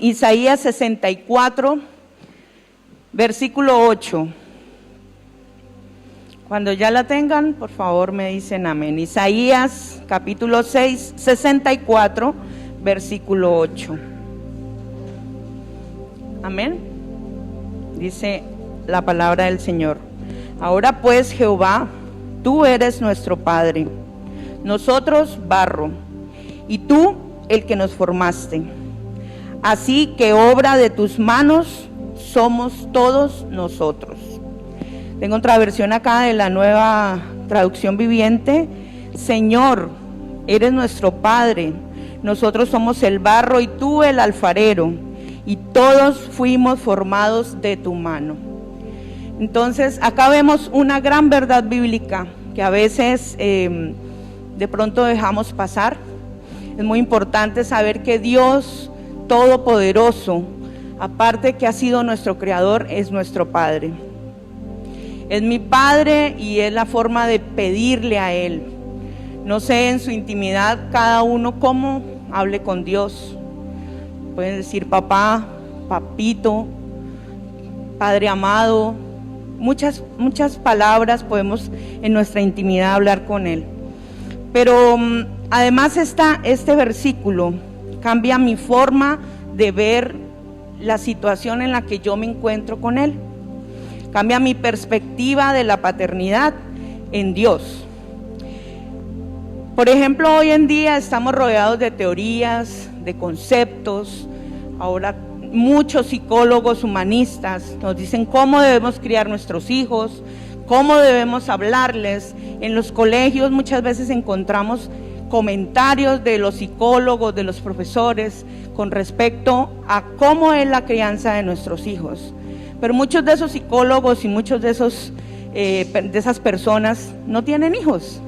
Isaías 64, versículo 8. Cuando ya la tengan, por favor me dicen amén. Isaías capítulo 64, versículo 8. Amén. Dice la palabra del Señor. Ahora pues, Jehová, tú eres nuestro Padre, nosotros barro, y tú el que nos formaste. Así que obra de tus manos somos todos nosotros. Tengo otra versión acá de la Nueva Traducción Viviente. Señor, eres nuestro Padre, nosotros somos el barro y tú el alfarero, y todos fuimos formados de tu mano. Entonces, acá vemos una gran verdad bíblica que a veces de pronto dejamos pasar. Es muy importante saber que Dios Todopoderoso, aparte que ha sido nuestro Creador, es nuestro Padre. Es mi Padre y es la forma de pedirle a Él. No sé en su intimidad cada uno cómo hable con Dios. Pueden decir papá, papito, Padre amado. Muchas palabras podemos en nuestra intimidad hablar con Él. Pero además este versículo cambia mi forma de ver la situación en la que yo me encuentro con Él. Cambia mi perspectiva de la paternidad en Dios. Por ejemplo, hoy en día estamos rodeados de teorías, de conceptos. Ahora muchos psicólogos humanistas nos dicen cómo debemos criar nuestros hijos, cómo debemos hablarles. En los colegios muchas veces encontramos comentarios de los psicólogos, de los profesores, con respecto a cómo es la crianza de nuestros hijos. Pero muchos de esos psicólogos y muchos de esas personas no tienen hijos,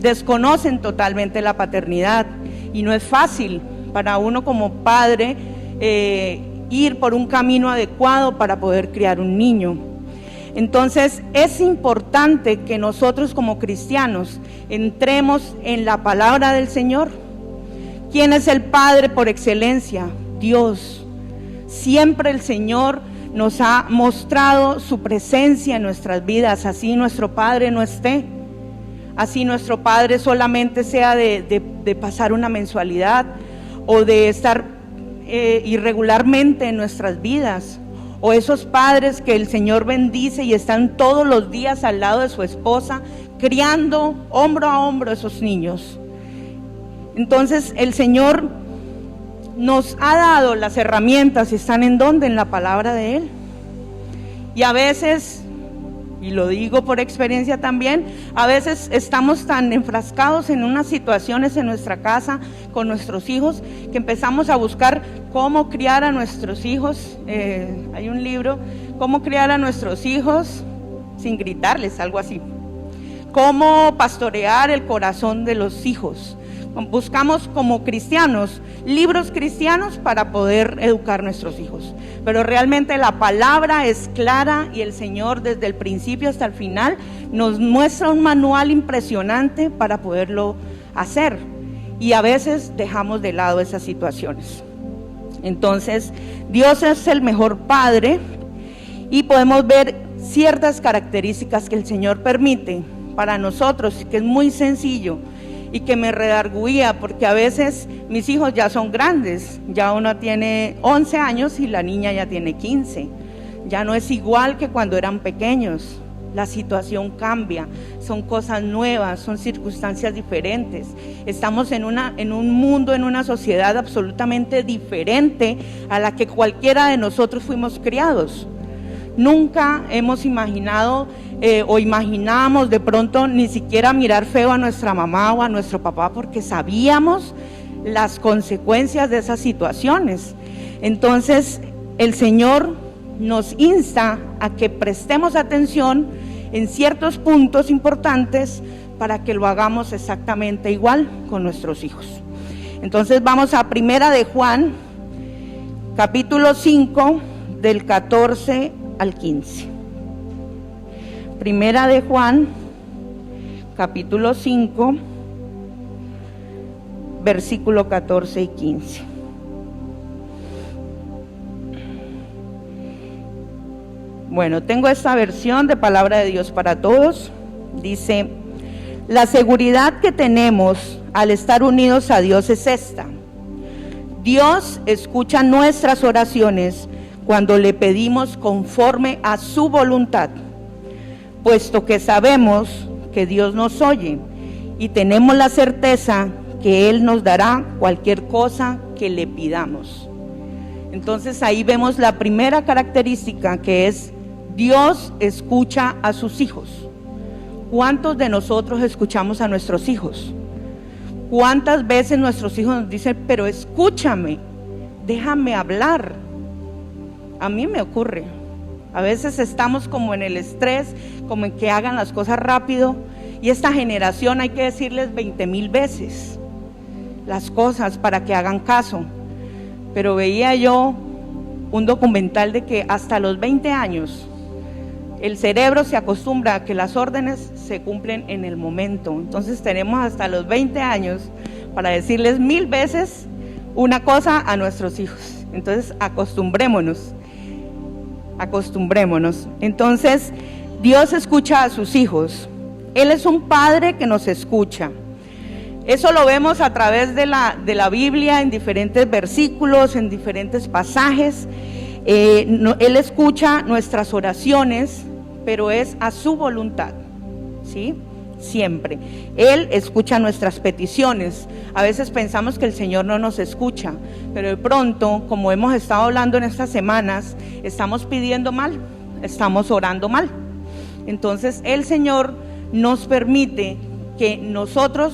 desconocen totalmente la paternidad, y no es fácil para uno como padre ir por un camino adecuado para poder criar un niño. Entonces es importante que nosotros como cristianos entremos en la palabra del Señor. ¿Quién es el Padre por excelencia? Dios. Siempre el Señor nos ha mostrado su presencia en nuestras vidas, así nuestro Padre no esté, así nuestro Padre solamente sea de pasar una mensualidad o de estar irregularmente en nuestras vidas, o esos padres que el Señor bendice y están todos los días al lado de su esposa, criando hombro a hombro a esos niños. Entonces el Señor nos ha dado las herramientas, y están en donde, en la palabra de Él. Y a veces, y lo digo por experiencia también, a veces estamos tan enfrascados en unas situaciones en nuestra casa con nuestros hijos que empezamos a buscar cómo criar a nuestros hijos. Hay un libro, cómo criar a nuestros hijos sin gritarles, algo así. Cómo pastorear el corazón de los hijos. Buscamos como cristianos, libros cristianos para poder educar a nuestros hijos, pero realmente la palabra es clara, y el Señor desde el principio hasta el final nos muestra un manual impresionante para poderlo hacer, y a veces dejamos de lado esas situaciones. Entonces Dios es el mejor Padre, y podemos ver ciertas características que el Señor permite para nosotros, que es muy sencillo y que me redarguía, porque a veces mis hijos ya son grandes, ya uno tiene 11 años y la niña ya tiene 15, ya no es igual que cuando eran pequeños. La situación cambia, son cosas nuevas, son circunstancias diferentes. Estamos en un mundo, en una sociedad absolutamente diferente a la que cualquiera de nosotros fuimos criados. Nunca hemos imaginado o imaginamos de pronto ni siquiera mirar feo a nuestra mamá o a nuestro papá, porque sabíamos las consecuencias de esas situaciones. Entonces el Señor nos insta a que prestemos atención en ciertos puntos importantes para que lo hagamos exactamente igual con nuestros hijos. Entonces vamos a Primera de Juan, capítulo 5, del 14 al 15. Primera de Juan, capítulo 5, versículo 14 y 15. Bueno, tengo esta versión de Palabra de Dios para Todos. Dice: la seguridad que tenemos al estar unidos a Dios es esta: Dios escucha nuestras oraciones cuando le pedimos conforme a su voluntad, puesto que sabemos que Dios nos oye y tenemos la certeza que Él nos dará cualquier cosa que le pidamos. Entonces ahí vemos la primera característica, que es: Dios escucha a sus hijos. ¿Cuántos de nosotros escuchamos a nuestros hijos? ¿Cuántas veces nuestros hijos nos dicen: pero escúchame, déjame hablar? A mí me ocurre. A veces estamos como en el estrés, como en que hagan las cosas rápido, y esta generación hay que decirles 20,000 veces las cosas para que hagan caso. Pero veía yo un documental de que hasta los 20 años el cerebro se acostumbra a que las órdenes se cumplen en el momento. Entonces tenemos hasta los 20 años para decirles 1000 veces una cosa a nuestros hijos. Entonces acostumbrémonos. Entonces Dios escucha a sus hijos. Él es un padre que nos escucha. Eso lo vemos a través de la Biblia, en diferentes versículos, en diferentes pasajes. Él escucha nuestras oraciones, pero es a su voluntad, ¿sí? Siempre. Él escucha nuestras peticiones. A veces pensamos que el Señor no nos escucha, pero de pronto, como hemos estado hablando en estas semanas, estamos pidiendo mal, estamos orando mal. Entonces el Señor nos permite que nosotros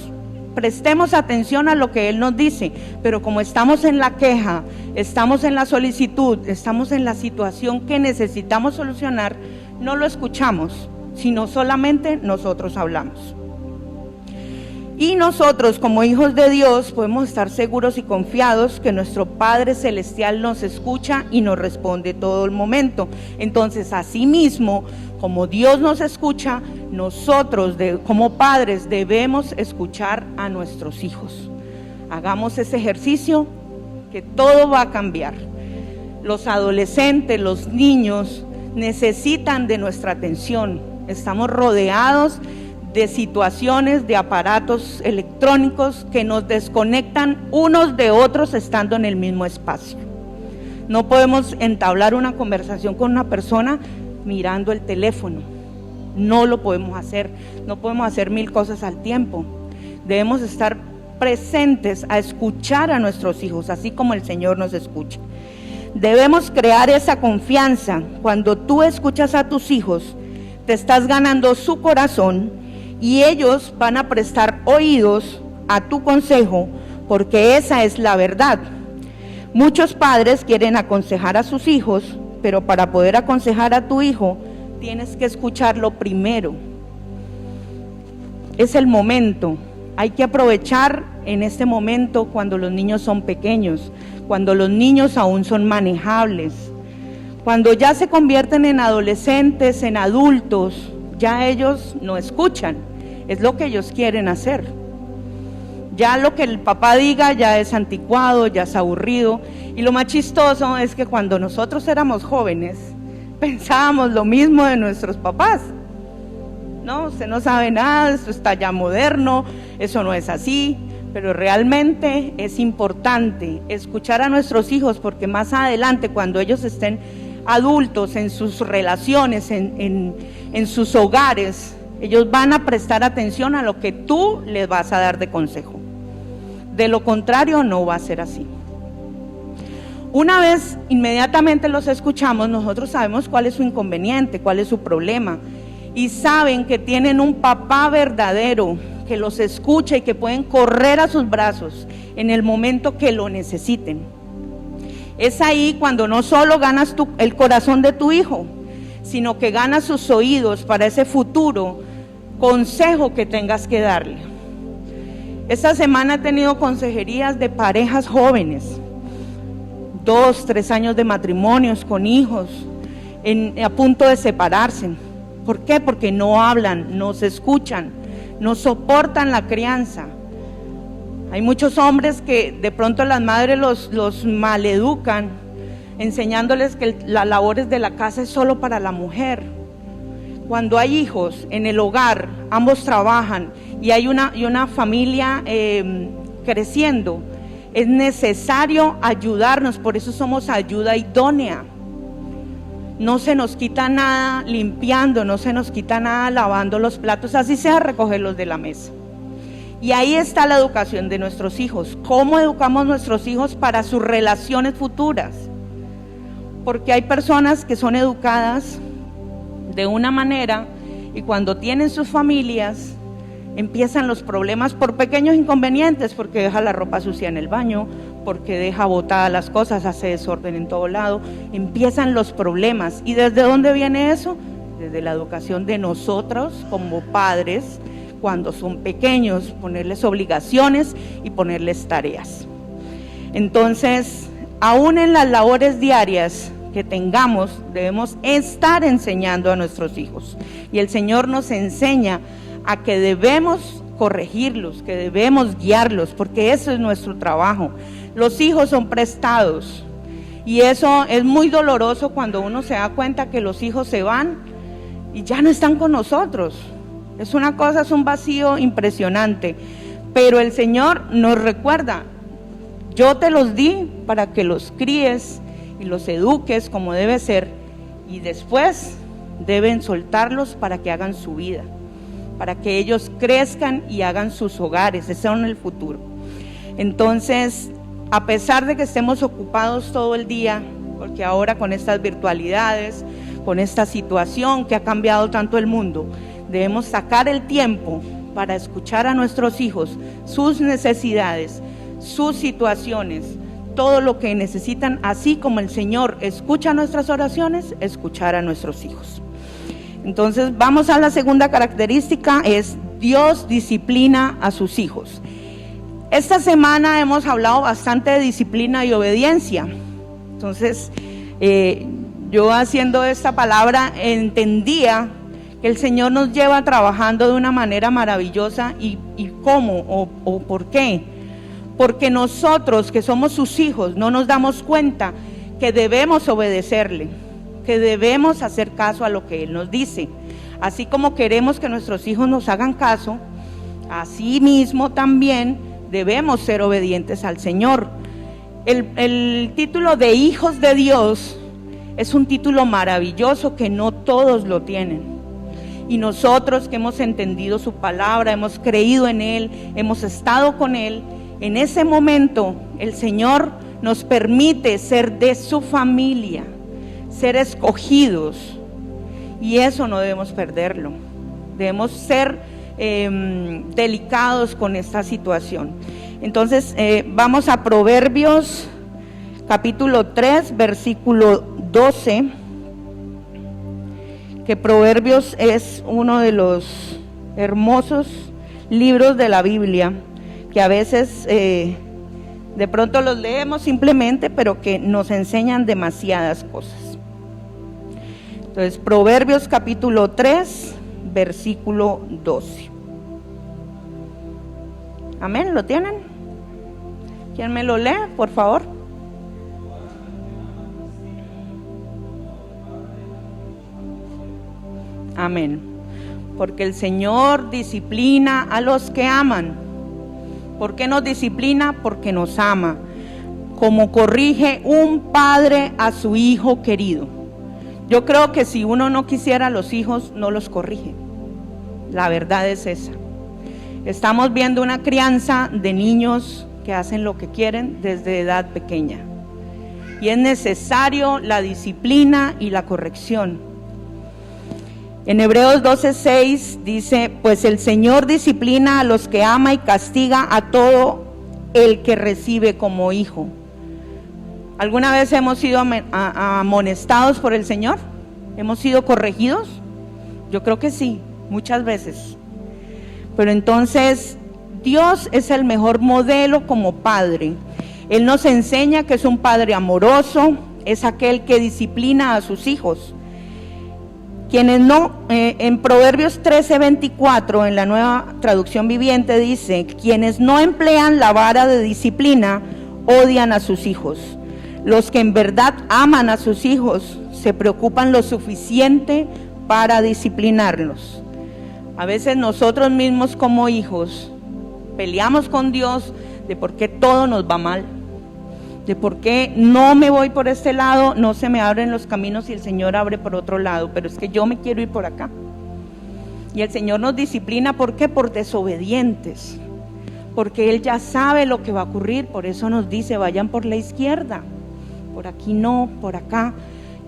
prestemos atención a lo que Él nos dice, pero como estamos en la queja, estamos en la solicitud, estamos en la situación que necesitamos solucionar, no lo escuchamos, sino solamente nosotros hablamos. Y nosotros, como hijos de Dios, podemos estar seguros y confiados que nuestro Padre Celestial nos escucha y nos responde todo el momento. Entonces, asimismo, como Dios nos escucha, nosotros como padres debemos escuchar a nuestros hijos. Hagamos ese ejercicio, que todo va a cambiar. Los adolescentes, los niños necesitan de nuestra atención. Estamos rodeados de situaciones, de aparatos electrónicos que nos desconectan unos de otros estando en el mismo espacio. No podemos entablar una conversación con una persona mirando el teléfono. No lo podemos hacer. No podemos hacer 1000 cosas al tiempo. Debemos estar presentes a escuchar a nuestros hijos, así como el Señor nos escucha. Debemos crear esa confianza. Cuando tú escuchas a tus hijos, te estás ganando su corazón y ellos van a prestar oídos a tu consejo, porque esa es la verdad. Muchos padres quieren aconsejar a sus hijos, pero para poder aconsejar a tu hijo, tienes que escucharlo primero. Es el momento. Hay que aprovechar en este momento cuando los niños son pequeños, cuando los niños aún son manejables. Cuando ya se convierten en adolescentes, en adultos, ya ellos no escuchan, es lo que ellos quieren hacer. Ya lo que el papá diga ya es anticuado, ya es aburrido. Y lo más chistoso es que cuando nosotros éramos jóvenes, pensábamos lo mismo de nuestros papás. No, usted no sabe nada, esto está ya moderno, eso no es así. Pero realmente es importante escuchar a nuestros hijos, porque más adelante, cuando ellos estén adultos en sus relaciones, en sus hogares, ellos van a prestar atención a lo que tú les vas a dar de consejo. De lo contrario, no va a ser así. Una vez inmediatamente los escuchamos, nosotros sabemos cuál es su inconveniente, cuál es su problema, y saben que tienen un papá verdadero que los escucha y que pueden correr a sus brazos en el momento que lo necesiten. Es ahí cuando no solo ganas el corazón de tu hijo, sino que ganas sus oídos para ese futuro consejo que tengas que darle. Esta semana he tenido consejerías de parejas jóvenes, 2, 3 años de matrimonios con hijos, a punto de separarse. ¿Por qué? Porque no hablan, no se escuchan, no soportan la crianza. Hay muchos hombres que de pronto las madres los maleducan, enseñándoles que las labores de la casa es solo para la mujer. Cuando hay hijos en el hogar, ambos trabajan y hay una familia creciendo, es necesario ayudarnos, por eso somos ayuda idónea. No se nos quita nada limpiando, no se nos quita nada lavando los platos, así sea recogerlos de la mesa. Y ahí está la educación de nuestros hijos. ¿Cómo educamos a nuestros hijos para sus relaciones futuras? Porque hay personas que son educadas de una manera y cuando tienen sus familias empiezan los problemas por pequeños inconvenientes, porque deja la ropa sucia en el baño, porque deja botadas las cosas, hace desorden en todo lado, empiezan los problemas. ¿Y desde dónde viene eso? Desde la educación de nosotros como padres, cuando son pequeños, ponerles obligaciones y ponerles tareas. Entonces, aún en las labores diarias que tengamos, debemos estar enseñando a nuestros hijos. Y el Señor nos enseña a que debemos corregirlos, que debemos guiarlos, porque eso es nuestro trabajo. Los hijos son prestados y eso es muy doloroso cuando uno se da cuenta que los hijos se van y ya no están con nosotros. Es una cosa, es un vacío impresionante, pero el Señor nos recuerda: yo te los di para que los críes y los eduques como debe ser, y después deben soltarlos para que hagan su vida, para que ellos crezcan y hagan sus hogares, ese es el futuro. Entonces, a pesar de que estemos ocupados todo el día, porque ahora con estas virtualidades, con esta situación que ha cambiado tanto el mundo, debemos sacar el tiempo para escuchar a nuestros hijos, sus necesidades, sus situaciones, todo lo que necesitan, así como el Señor escucha nuestras oraciones, escuchar a nuestros hijos. Entonces vamos a la segunda característica, es Dios disciplina a sus hijos. Esta semana hemos hablado bastante de disciplina y obediencia. Entonces yo haciendo esta palabra entendía que el Señor nos lleva trabajando de una manera maravillosa. ¿Y cómo o por qué? Porque nosotros que somos sus hijos no nos damos cuenta que debemos obedecerle, que debemos hacer caso a lo que Él nos dice. Así como queremos que nuestros hijos nos hagan caso, así mismo también debemos ser obedientes al Señor. El título de hijos de Dios es un título maravilloso que no todos lo tienen. Y nosotros que hemos entendido su palabra, hemos creído en Él, hemos estado con Él, en ese momento el Señor nos permite ser de su familia, ser escogidos, y eso no debemos perderlo. Debemos ser delicados con esta situación. Entonces vamos a Proverbios capítulo 3 versículo 12, que Proverbios es uno de los hermosos libros de la Biblia, que a veces de pronto los leemos simplemente, pero que nos enseñan demasiadas cosas. Entonces, Proverbios capítulo 3, versículo 12. Amén, ¿lo tienen? ¿Quién me lo lee, por favor? Amén. Porque el Señor disciplina a los que aman. ¿Por qué nos disciplina? Porque nos ama, como corrige un padre a su hijo querido. Yo creo que si uno no quisiera a los hijos, no los corrige. La verdad es esa. Estamos viendo una crianza de niños que hacen lo que quieren desde edad pequeña. Y es necesario la disciplina y la corrección. En Hebreos 12:6 dice: pues el Señor disciplina a los que ama y castiga a todo el que recibe como hijo. ¿Alguna vez hemos sido amonestados por el Señor? ¿Hemos sido corregidos? Yo creo que sí, muchas veces. Pero entonces Dios es el mejor modelo como padre. Él nos enseña que es un padre amoroso, es aquel que disciplina a sus hijos. Quienes no, en Proverbios 13:24, en la Nueva Traducción Viviente, dice: quienes no emplean la vara de disciplina odian a sus hijos. Los que en verdad aman a sus hijos se preocupan lo suficiente para disciplinarlos. A veces nosotros mismos como hijos peleamos con Dios de por qué todo nos va mal, de por qué no me voy por este lado, no se me abren los caminos y el Señor abre por otro lado, pero es que yo me quiero ir por acá. Y el Señor nos disciplina, ¿por qué? Por desobedientes, porque Él ya sabe lo que va a ocurrir, por eso nos dice, vayan por la izquierda, por aquí no, por acá.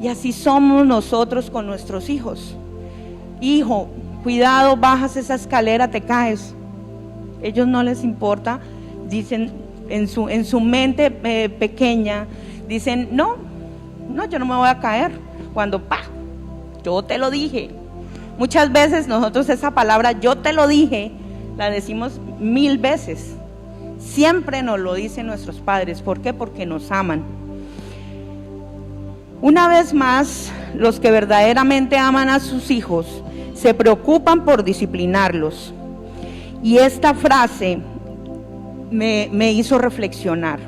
Y así somos nosotros con nuestros hijos. Hijo, cuidado, bajas esa escalera, te caes. Ellos no les importa, dicen en su mente pequeña, dicen, no, yo no me voy a caer. Cuando, yo te lo dije. Muchas veces nosotros esa palabra, yo te lo dije, la decimos 1000 veces. Siempre nos lo dicen nuestros padres. ¿Por qué? Porque nos aman. Una vez más, los que verdaderamente aman a sus hijos se preocupan por disciplinarlos. Y esta frase me hizo reflexionar.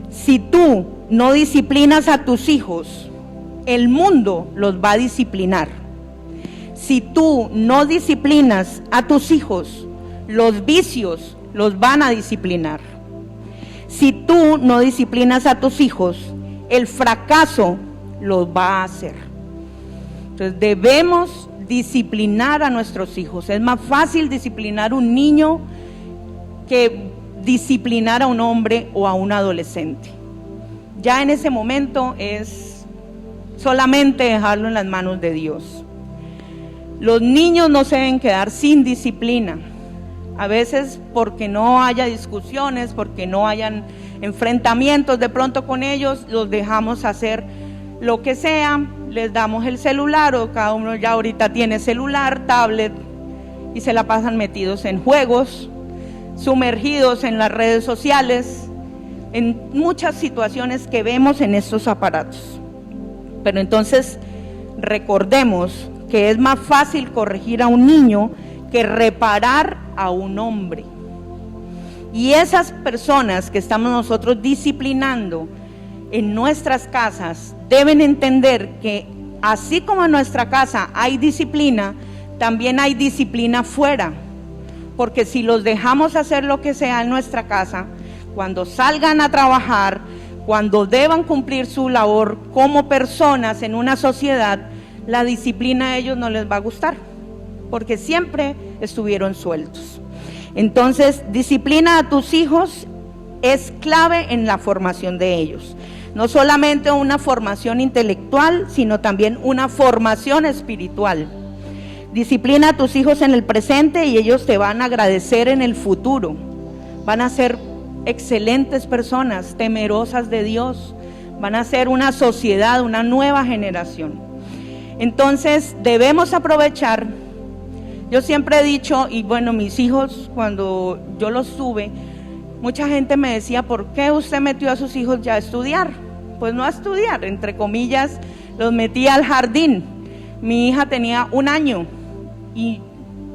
Si tú no disciplinas a tus hijos, el mundo los va a disciplinar. Si tú no disciplinas a tus hijos, los vicios los van a disciplinar. Si tú no disciplinas a tus hijos, el fracaso los va a hacer. Entonces debemos disciplinar a nuestros hijos. Es más fácil disciplinar a un niño que disciplinar a un hombre o a un adolescente. Ya en ese momento es solamente dejarlo en las manos de Dios. Los niños no se deben quedar sin disciplina. A veces porque no haya discusiones, porque no hayan enfrentamientos de pronto con ellos, los dejamos hacer lo que sea, les damos el celular, o cada uno ya ahorita tiene celular, tablet, y se la pasan metidos en juegos, sumergidos en las redes sociales, en muchas situaciones que vemos en estos aparatos. Pero entonces recordemos que es más fácil corregir a un niño que reparar a un hombre. Y esas personas que estamos nosotros disciplinando en nuestras casas deben entender que así como en nuestra casa hay disciplina, también hay disciplina fuera. Porque si los dejamos hacer lo que sea en nuestra casa, cuando salgan a trabajar, cuando deban cumplir su labor como personas en una sociedad, la disciplina a ellos no les va a gustar, porque siempre estuvieron sueltos. Entonces, disciplina a tus hijos es clave en la formación de ellos. No solamente una formación intelectual, sino también una formación espiritual. Disciplina a tus hijos en el presente y ellos te van a agradecer en el futuro. Van a ser excelentes personas, temerosas de Dios. Van a ser una sociedad, una nueva generación. Entonces debemos aprovechar. Yo siempre he dicho, y bueno, mis hijos cuando yo los tuve, mucha gente me decía, ¿por qué usted metió a sus hijos ya a estudiar? Pues no a estudiar, entre comillas, los metí al jardín. Mi hija tenía 1 año y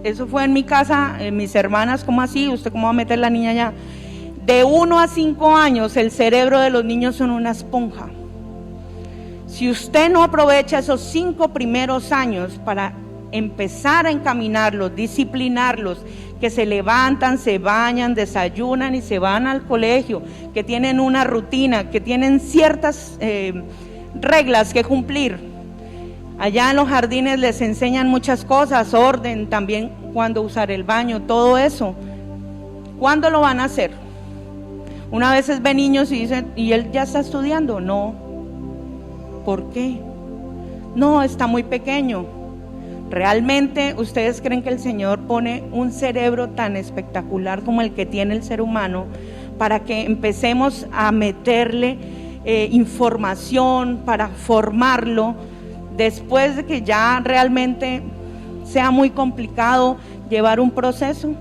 eso fue en mi casa, mis hermanas, ¿cómo así? ¿Usted cómo va a meter la niña allá? De 1 a 5 años el cerebro de los niños son una esponja. Si usted no aprovecha esos 5 primeros años para empezar a encaminarlos, disciplinarlos, que se levantan, se bañan, desayunan y se van al colegio, que tienen una rutina, que tienen ciertas reglas que cumplir. Allá en los jardines les enseñan muchas cosas, orden, también cuándo usar el baño, todo eso. ¿Cuándo lo van a hacer? Una vez ven niños y dicen, ¿y él ya está estudiando? No. ¿Por qué? No, está muy pequeño. ¿Realmente ustedes creen que el Señor pone un cerebro tan espectacular como el que tiene el ser humano para que empecemos a meterle información para formarlo después de que ya realmente sea muy complicado llevar un proceso?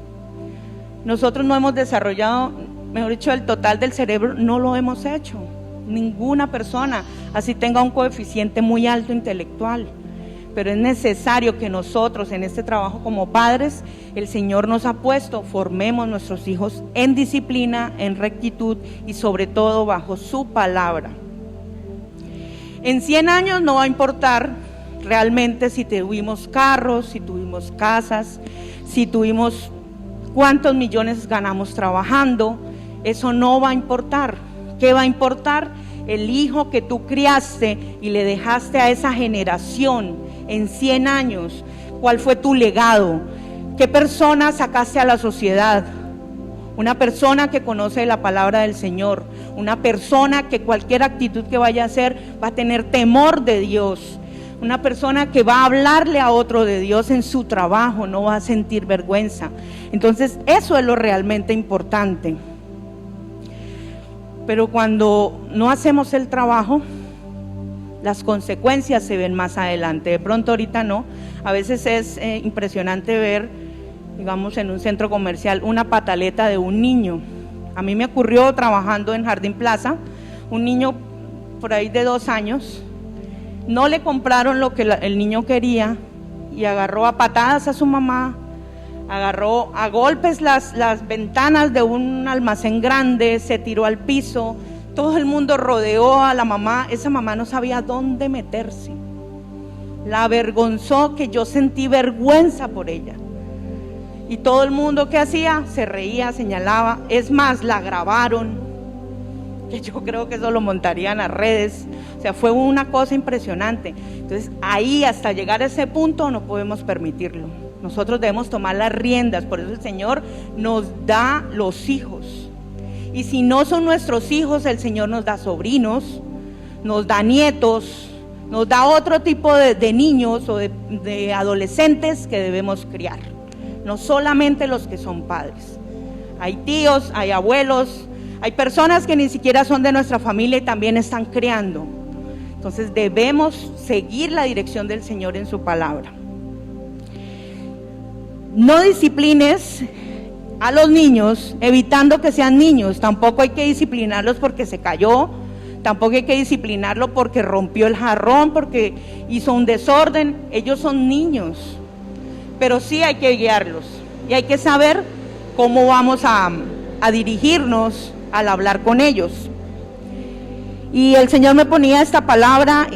Nosotros no hemos desarrollado, mejor dicho, el total del cerebro no lo hemos hecho. Ninguna persona, así tenga un coeficiente muy alto intelectual. pero es necesario que nosotros en este trabajo como padres, el Señor nos ha puesto, formemos nuestros hijos en disciplina, en rectitud y sobre todo bajo su palabra. En 100 años no va a importar realmente si tuvimos carros, si tuvimos casas, si tuvimos cuántos millones ganamos trabajando, eso no va a importar. ¿Qué va a importar? El hijo que tú criaste y le dejaste a esa generación en 100 años. ¿Cuál fue tu legado? ¿Qué persona sacaste a la sociedad? Una persona que conoce la palabra del Señor, una persona que cualquier actitud que vaya a hacer va a tener temor de Dios, una persona que va a hablarle a otro de Dios en su trabajo, no va a sentir vergüenza. Entonces eso es lo realmente importante. Pero cuando no hacemos el trabajo, las consecuencias se ven más adelante. De pronto ahorita no. A veces es impresionante ver, digamos, en un centro comercial una pataleta de un niño. A mí me ocurrió trabajando en Jardín Plaza, un niño por ahí de 2 años, no le compraron lo que el niño quería y agarró a patadas a su mamá, agarró a golpes las ventanas de un almacén grande, se tiró al piso, todo el mundo rodeó a la mamá, esa mamá no sabía dónde meterse, la avergonzó, que yo sentí vergüenza por ella. Y todo el mundo que hacía, se reía, señalaba, es más, la grabaron, que yo creo que eso lo montarían a redes, o sea, fue una cosa impresionante. Entonces ahí, hasta llegar a ese punto, no podemos permitirlo. Nosotros debemos tomar las riendas, por eso el Señor nos da los hijos. Y si no son nuestros hijos, el Señor nos da sobrinos, nos da nietos, nos da otro tipo de niños o de adolescentes que debemos criar. No solamente los que son padres. Hay tíos, hay abuelos, hay personas que ni siquiera son de nuestra familia y también están criando. Entonces debemos seguir la dirección del Señor en su palabra. No disciplines a los niños evitando que sean niños. Tampoco hay que disciplinarlos porque se cayó, tampoco hay que disciplinarlo porque rompió el jarrón, porque hizo un desorden. Ellos son niños, pero sí hay que guiarlos y hay que saber cómo vamos a dirigirnos al hablar con ellos. Y el Señor me ponía esta palabra: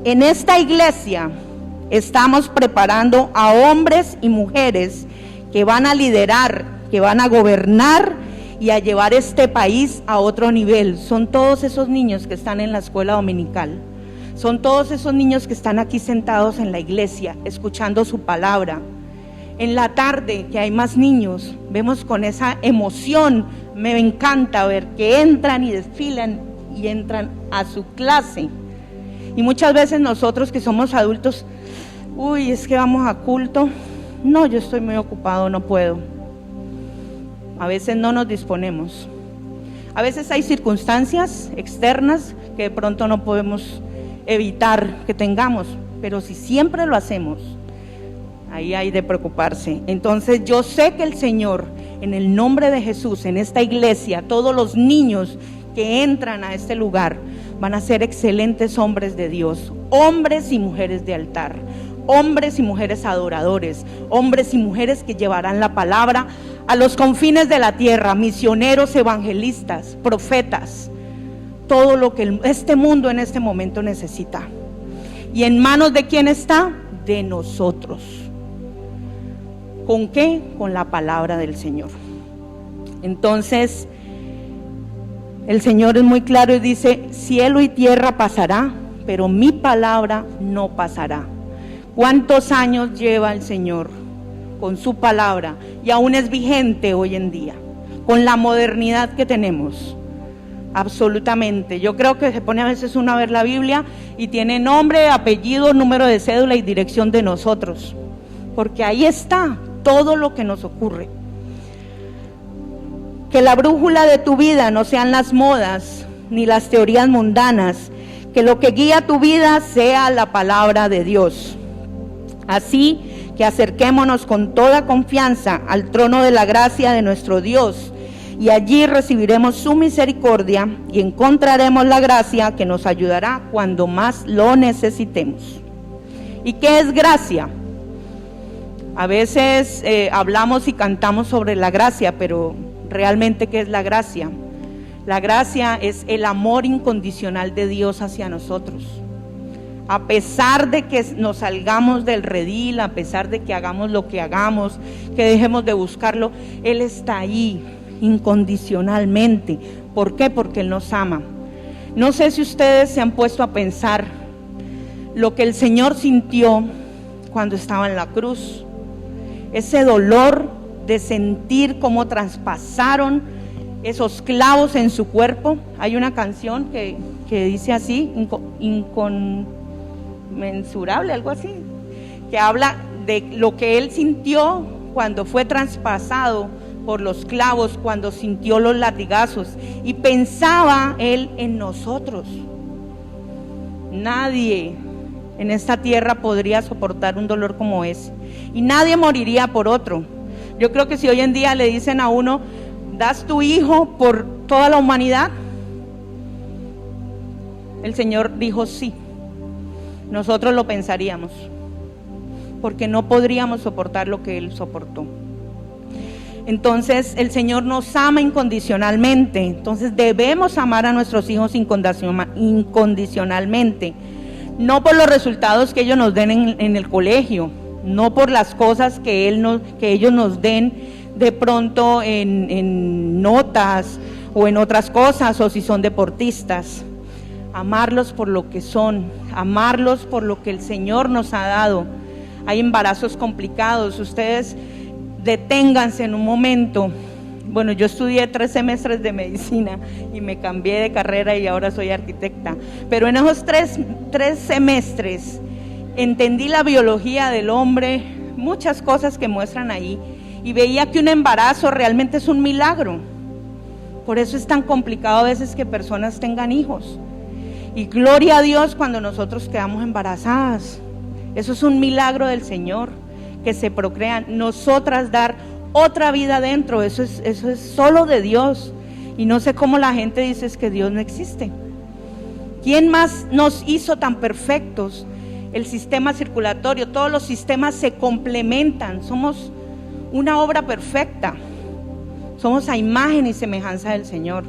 en esta iglesia estamos preparando a hombres y mujeres que van a liderar, que van a gobernar y a llevar este país a otro nivel. Son todos esos niños que están en la escuela dominical, son todos esos niños que están aquí sentados en la iglesia escuchando su palabra. En la tarde, que hay más niños, vemos con esa emoción, me encanta ver que entran y desfilan y entran a su clase. Y muchas veces nosotros que somos adultos, es que vamos a culto, no, yo estoy muy ocupado, no puedo. A veces no nos disponemos. A veces hay circunstancias externas que de pronto no podemos evitar que tengamos, pero si siempre lo hacemos, ahí hay de preocuparse. Entonces yo sé que el Señor, en el nombre de Jesús, en esta iglesia, todos los niños que entran a este lugar van a ser excelentes hombres de Dios, hombres y mujeres de altar, hombres y mujeres adoradores, hombres y mujeres que llevarán la palabra a los confines de la tierra, misioneros, evangelistas, profetas, todo lo que este mundo en este momento necesita. ¿Y en manos de quién está? De nosotros. ¿Con qué? Con la palabra del Señor. Entonces, el Señor es muy claro y dice: cielo y tierra pasará, pero mi palabra no pasará. ¿Cuántos años lleva el Señor con su palabra? Y aún es vigente hoy en día, con la modernidad que tenemos. Absolutamente. Yo creo que se pone a veces uno a ver la Biblia y tiene nombre, apellido, número de cédula y dirección de nosotros, porque ahí está todo lo que nos ocurre. Que la brújula de tu vida no sean las modas ni las teorías mundanas, que lo que guía tu vida sea la palabra de Dios. Así que acerquémonos con toda confianza al trono de la gracia de nuestro Dios, y allí recibiremos su misericordia y encontraremos la gracia que nos ayudará cuando más lo necesitemos. ¿Y qué es gracia? A veces hablamos y cantamos sobre la gracia, pero realmente ¿qué es la gracia? La gracia es el amor incondicional de Dios hacia nosotros. A pesar de que nos salgamos del redil, a pesar de que hagamos lo que hagamos, que dejemos de buscarlo, Él está ahí incondicionalmente. ¿Por qué? Porque Él nos ama. No sé si ustedes se han puesto a pensar lo que el Señor sintió cuando estaba en la cruz. Ese dolor de sentir cómo traspasaron esos clavos en su cuerpo. Hay una canción que dice así, inconmensurable, algo así, que habla de lo que Él sintió cuando fue traspasado por los clavos, cuando sintió los latigazos, y pensaba Él en nosotros. Nadie en esta tierra podría soportar un dolor como ese, y nadie moriría por otro. Yo creo que si hoy en día le dicen a uno, ¿das tu hijo por toda la humanidad? El Señor dijo sí. Nosotros lo pensaríamos, porque no podríamos soportar lo que Él soportó. Entonces el Señor nos ama incondicionalmente. Entonces debemos amar a nuestros hijos incondicionalmente, no por los resultados que ellos nos den en el colegio, no por las cosas que ellos nos den de pronto en notas o en otras cosas, o si son deportistas. Amarlos por lo que son, amarlos por lo que el Señor nos ha dado. Hay embarazos complicados, ustedes deténganse en un momento. Bueno, yo estudié 3 semestres de medicina y me cambié de carrera y ahora soy arquitecta, pero en esos tres semestres entendí la biología del hombre, muchas cosas que muestran ahí, y veía que un embarazo realmente es un milagro. Por eso es tan complicado a veces que personas tengan hijos, y gloria a Dios cuando nosotros quedamos embarazadas. Eso es un milagro del Señor, que se procrean, nosotras dar otra vida dentro. Eso es solo de Dios. Y no sé cómo la gente dice es que Dios no existe. ¿Quién más nos hizo tan perfectos? El sistema circulatorio, todos los sistemas se complementan. Somos una obra perfecta. Somos a imagen y semejanza del Señor.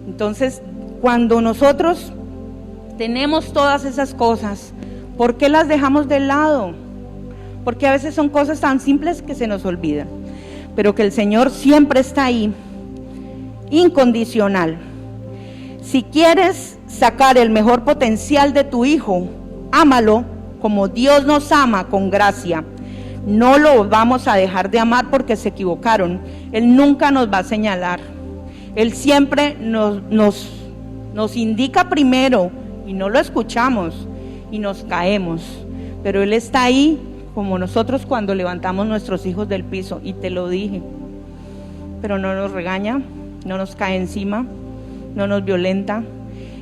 Entonces, cuando nosotros tenemos todas esas cosas, ¿por qué las dejamos de lado? Porque a veces son cosas tan simples que se nos olvidan, pero que el Señor siempre está ahí, incondicional. Si quieres sacar el mejor potencial de tu hijo, ámalo como Dios nos ama, con gracia. No lo vamos a dejar de amar porque se equivocaron. Él nunca nos va a señalar. Él siempre nos indica primero y no lo escuchamos y nos caemos, pero Él está ahí, como nosotros cuando levantamos nuestros hijos del piso, y te lo dije, pero no nos regaña, no nos cae encima, no nos violenta.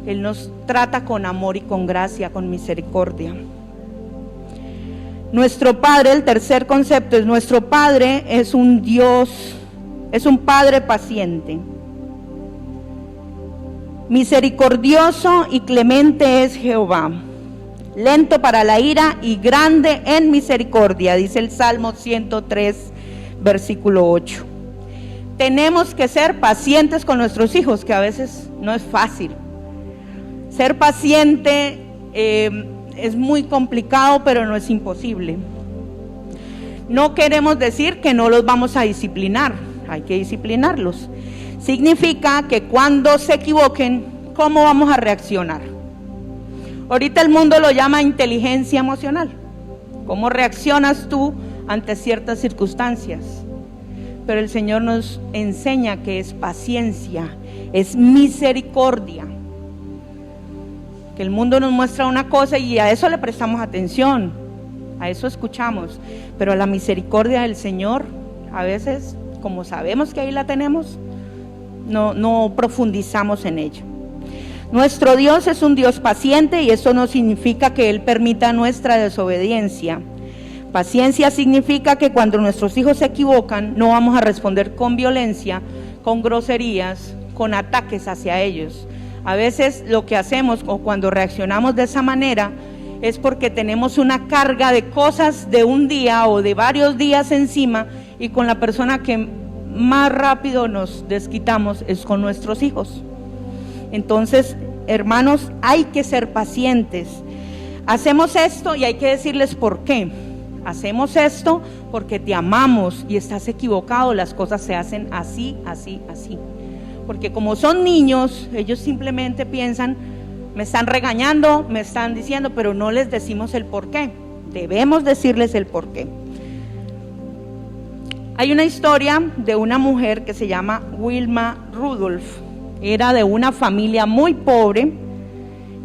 Él nos trata con amor y con gracia, con misericordia. Nuestro Padre, el tercer concepto es: nuestro Padre es un Dios, es un Padre paciente. Misericordioso y clemente es Jehová, lento para la ira y grande en misericordia, dice el Salmo 103, versículo 8. Tenemos que ser pacientes con nuestros hijos, que a veces no es fácil. Ser paciente es muy complicado, pero no es imposible. No queremos decir que no los vamos a disciplinar, hay que disciplinarlos. Significa que cuando se equivoquen, ¿cómo vamos a reaccionar? Ahorita el mundo lo llama inteligencia emocional. ¿Cómo reaccionas tú ante ciertas circunstancias? Pero el Señor nos enseña que es paciencia, es misericordia. Que el mundo nos muestra una cosa y a eso le prestamos atención, a eso escuchamos, pero a la misericordia del Señor, a veces, como sabemos que ahí la tenemos, no profundizamos en ella. Nuestro Dios es un Dios paciente, y eso no significa que Él permita nuestra desobediencia. Paciencia significa que cuando nuestros hijos se equivocan, no vamos a responder con violencia, con groserías, con ataques hacia ellos. A veces lo que hacemos, o cuando reaccionamos de esa manera, es porque tenemos una carga de cosas de un día o de varios días encima, y con la persona que más rápido nos desquitamos es con nuestros hijos. Entonces, hermanos, hay que ser pacientes. Hacemos esto y hay que decirles por qué. Hacemos esto porque te amamos y estás equivocado, las cosas se hacen así, así, así. Porque como son niños, ellos simplemente piensan, me están regañando, me están diciendo, pero no les decimos el por qué. Debemos decirles el por qué. Hay una historia de una mujer que se llama Wilma Rudolph. Era de una familia muy pobre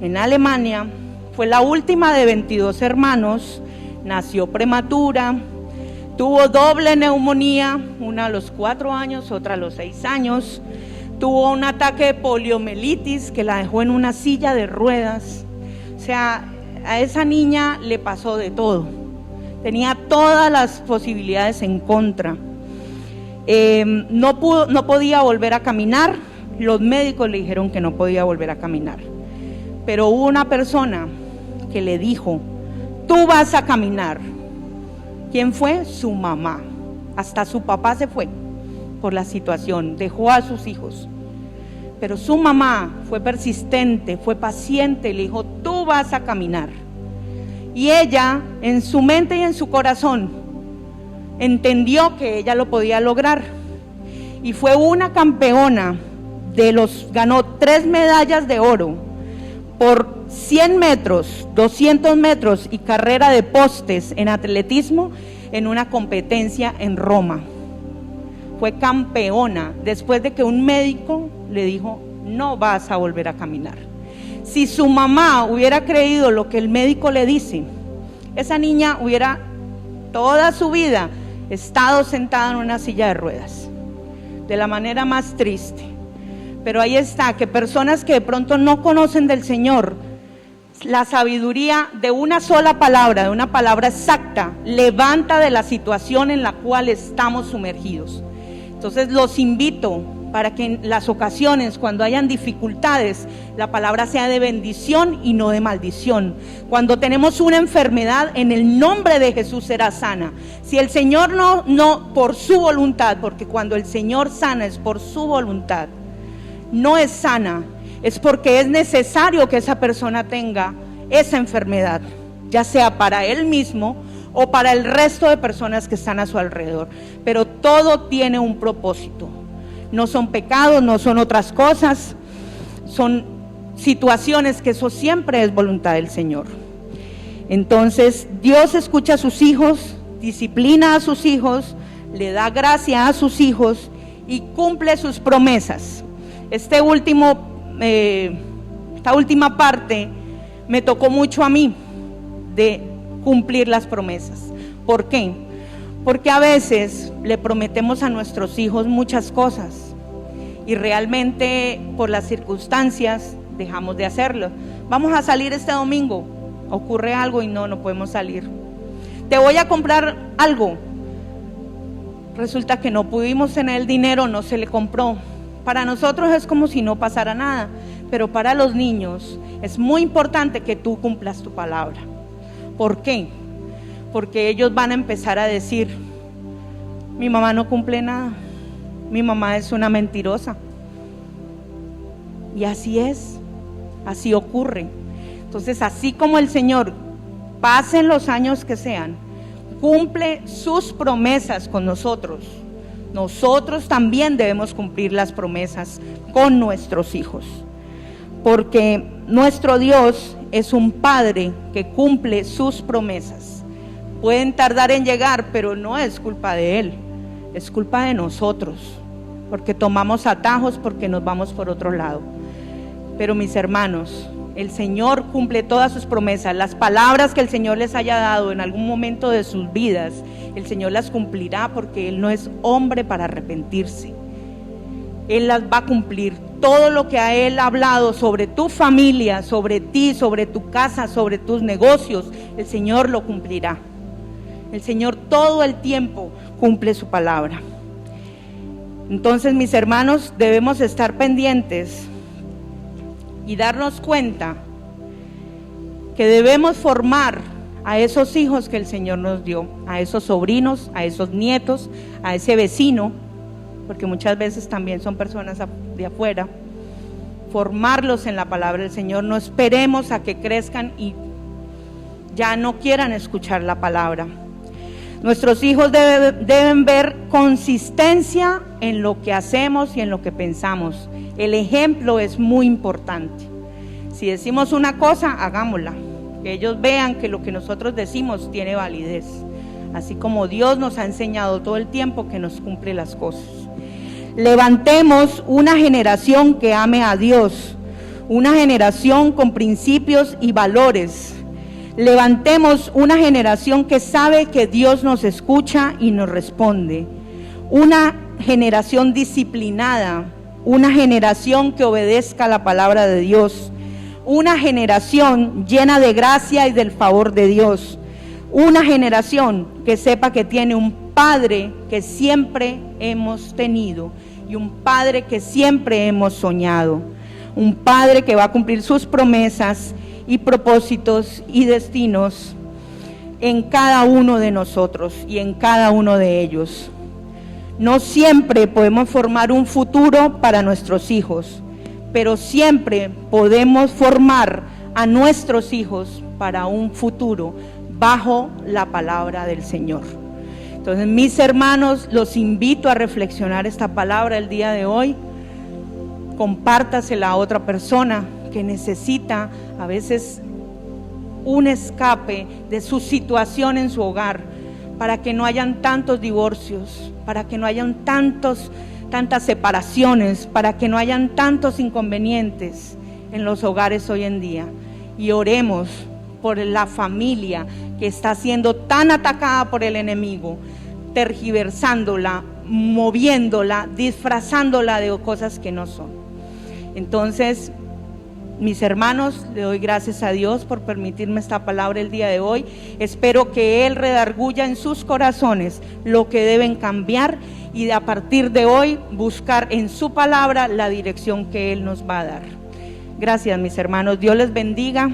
en Alemania. Fue la última de 22 hermanos. Nació prematura, tuvo doble neumonía, una a los 4 años, otra a los 6 años. Tuvo un ataque de poliomielitis que la dejó en una silla de ruedas. O sea, a esa niña le pasó de todo. Tenía todas las posibilidades en contra. No podía volver a caminar. Los médicos le dijeron que no podía volver a caminar. Pero hubo una persona que le dijo, tú vas a caminar. ¿Quién fue? Su mamá. Hasta su papá se fue por la situación, dejó a sus hijos. Pero su mamá fue persistente, fue paciente y le dijo, tú vas a caminar. Y ella, en su mente y en su corazón, entendió que ella lo podía lograr. Y fue una campeona ganó 3 medallas de oro por 100 metros, 200 metros y carrera de postes en atletismo en una competencia en Roma. Fue campeona después de que un médico le dijo, no vas a volver a caminar. Si su mamá hubiera creído lo que el médico le dice, esa niña hubiera toda su vida estado sentada en una silla de ruedas, de la manera más triste. Pero ahí está, que personas que de pronto no conocen del Señor, la sabiduría de una sola palabra, de una palabra exacta, levanta de la situación en la cual estamos sumergidos. Entonces los invito para que en las ocasiones, cuando hayan dificultades, la palabra sea de bendición y no de maldición. Cuando tenemos una enfermedad, en el nombre de Jesús será sana. Si el Señor no por su voluntad, porque cuando el Señor sana es por su voluntad, no es sana, es porque es necesario que esa persona tenga esa enfermedad, ya sea para él mismo o para el resto de personas que están a su alrededor. Pero todo tiene un propósito. No son pecados, no son otras cosas, son situaciones que eso siempre es voluntad del Señor. Entonces, Dios escucha a sus hijos, disciplina a sus hijos, le da gracia a sus hijos y cumple sus promesas. Esta última parte me tocó mucho a mí, de cumplir las promesas. ¿Por qué? Porque a veces le prometemos a nuestros hijos muchas cosas y realmente por las circunstancias dejamos de hacerlo. Vamos a salir este domingo, ocurre algo y no podemos salir. Te voy a comprar algo, resulta que no pudimos tener el dinero, no se le compró. Para nosotros es como si no pasara nada, pero para los niños es muy importante que tú cumplas tu palabra. ¿Por qué? Porque ellos van a empezar a decir, mi mamá no cumple nada, mi mamá es una mentirosa. Y así es, así ocurre. Entonces, así como el Señor, pasen los años que sean, cumple sus promesas con nosotros, nosotros también debemos cumplir las promesas con nuestros hijos, porque nuestro Dios es un Padre que cumple sus promesas. Pueden tardar en llegar, pero no es culpa de Él, es culpa de nosotros, porque tomamos atajos, porque nos vamos por otro lado. Pero mis hermanos, el Señor cumple todas sus promesas. Las palabras que el Señor les haya dado en algún momento de sus vidas, el Señor las cumplirá, porque Él no es hombre para arrepentirse. Él las va a cumplir. Todo lo que a Él ha hablado sobre tu familia, sobre ti, sobre tu casa, sobre tus negocios, el Señor lo cumplirá. El Señor todo el tiempo cumple su palabra. Entonces, mis hermanos, debemos estar pendientes y darnos cuenta que debemos formar a esos hijos que el Señor nos dio, a esos sobrinos, a esos nietos, a ese vecino, porque muchas veces también son personas de afuera. Formarlos en la palabra del Señor. No esperemos a que crezcan y ya no quieran escuchar la palabra. Nuestros hijos deben ver consistencia en lo que hacemos y en lo que pensamos. El ejemplo es muy importante. Si decimos una cosa, hagámosla. Que ellos vean que lo que nosotros decimos tiene validez. Así como Dios nos ha enseñado todo el tiempo que nos cumple las cosas. Levantemos una generación que ame a Dios. Una generación con principios y valores. Levantemos una generación que sabe que Dios nos escucha y nos responde. Una generación disciplinada, una generación que obedezca la palabra de Dios, una generación llena de gracia y del favor de Dios, una generación que sepa que tiene un Padre que siempre hemos tenido y un Padre que siempre hemos soñado, un Padre que va a cumplir sus promesas y propósitos y destinos en cada uno de nosotros y en cada uno de ellos. No siempre podemos formar un futuro para nuestros hijos, pero siempre podemos formar a nuestros hijos para un futuro bajo la palabra del Señor. Entonces, mis hermanos, los invito a reflexionar esta palabra el día de hoy. Compártasela a otra persona que necesita a veces un escape de su situación en su hogar, para que no hayan tantos divorcios, para que no hayan tantas separaciones, para que no hayan tantos inconvenientes en los hogares hoy en día. Y oremos por la familia que está siendo tan atacada por el enemigo, tergiversándola, moviéndola, disfrazándola de cosas que no son. Entonces, mis hermanos, le doy gracias a Dios por permitirme esta palabra el día de hoy. Espero que Él redarguya en sus corazones lo que deben cambiar y a partir de hoy buscar en su palabra la dirección que Él nos va a dar. Gracias, mis hermanos. Dios les bendiga.